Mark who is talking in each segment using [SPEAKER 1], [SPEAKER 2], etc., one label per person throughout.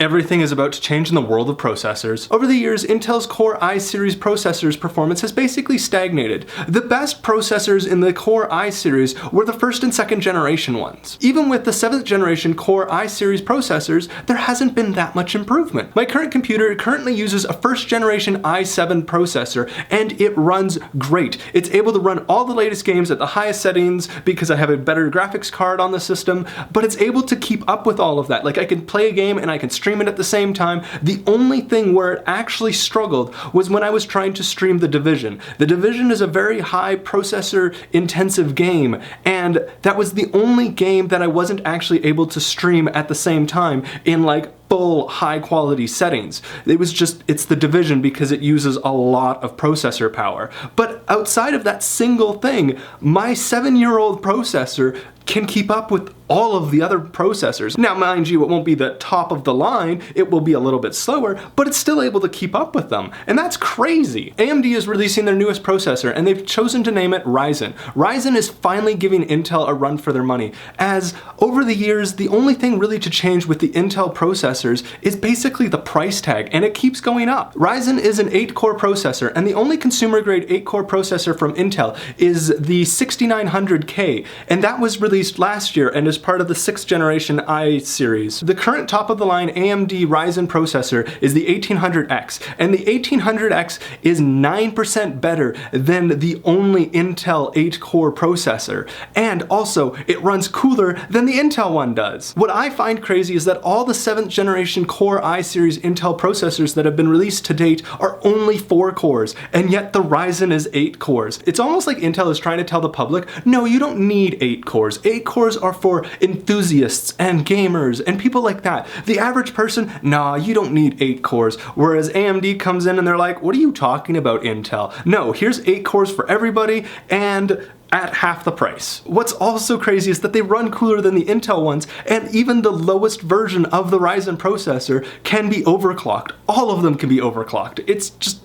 [SPEAKER 1] Everything is about to change in the world of processors. Over the years, Intel's Core i series processors' performance has basically stagnated. The best processors in the Core i series were the first and second generation ones. Even with the 7th generation Core i series processors, there hasn't been that much improvement. My current computer currently uses a first generation i7 processor, and it runs great. It's able to run all the latest games at the highest settings because I have a better graphics card on the system, but it's able to keep up with all of that. Like, I can play a game and I can stream it at the same time. The only thing where it actually struggled was when I was trying to stream The Division. The Division is a very high processor intensive game, and that was the only game that I wasn't actually able to stream at the same time in like full high quality settings. It's The Division because it uses a lot of processor power. But outside of that single thing, my 7-year-old processor can keep up with all of the other processors. Now, mind you, it won't be the top of the line, it will be a little bit slower, but it's still able to keep up with them, and that's crazy. AMD is releasing their newest processor, and they've chosen to name it Ryzen. Ryzen is finally giving Intel a run for their money, as over the years, the only thing really to change with the Intel processors is basically the price tag, and it keeps going up. Ryzen is an 8-core processor, and the only consumer-grade 8-core processor from Intel is the 6900K, and that was released last year and is part of the 6th generation i series. The current top-of-the-line AMD Ryzen processor is the 1800X, and the 1800X is 9% better than the only Intel 8-core processor, and also it runs cooler than the Intel one does. What I find crazy is that all the 7th generation Core i series Intel processors that have been released to date are only 4 cores, and yet the Ryzen is 8 cores. It's almost like Intel is trying to tell the public, no, you don't need 8 cores. 8 cores are for enthusiasts and gamers and people like that. The average person, nah, you don't need 8 cores. Whereas AMD comes in and they're like, what are you talking about, Intel? No, here's 8 cores for everybody and at half the price. What's also crazy is that they run cooler than the Intel ones, and even the lowest version of the Ryzen processor can be overclocked. All of them can be overclocked. It's just,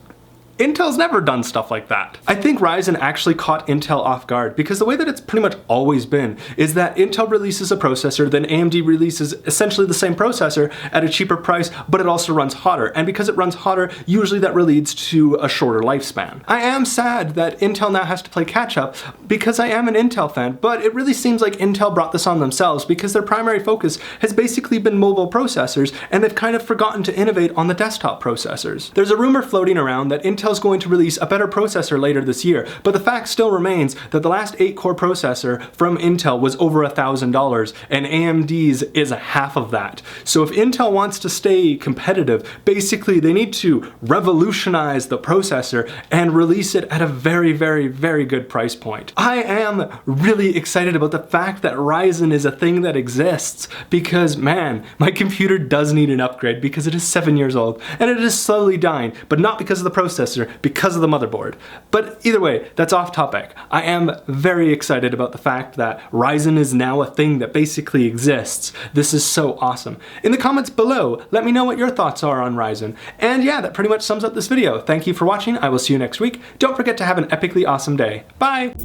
[SPEAKER 1] Intel's never done stuff like that. I think Ryzen actually caught Intel off guard because the way that it's pretty much always been is that Intel releases a processor, then AMD releases essentially the same processor at a cheaper price, but it also runs hotter. And because it runs hotter, usually that leads to a shorter lifespan. I am sad that Intel now has to play catch up because I am an Intel fan, but it really seems like Intel brought this on themselves because their primary focus has basically been mobile processors, and they've kind of forgotten to innovate on the desktop processors. There's a rumor floating around that Intel is going to release a better processor later this year, but the fact still remains that the last 8-core processor from Intel was over $1,000, and AMD's is half of that. So if Intel wants to stay competitive, basically they need to revolutionize the processor and release it at a very, very, very good price point. I am really excited about the fact that Ryzen is a thing that exists because, man, my computer does need an upgrade because it is 7 years old and it is slowly dying, but not because of the processor, because of the motherboard. But either way, that's off topic. I am very excited about the fact that Ryzen is now a thing that basically exists. This is so awesome. In the comments below, let me know what your thoughts are on Ryzen. And yeah, that pretty much sums up this video. Thank you for watching. I will see you next week. Don't forget to have an epically awesome day. Bye!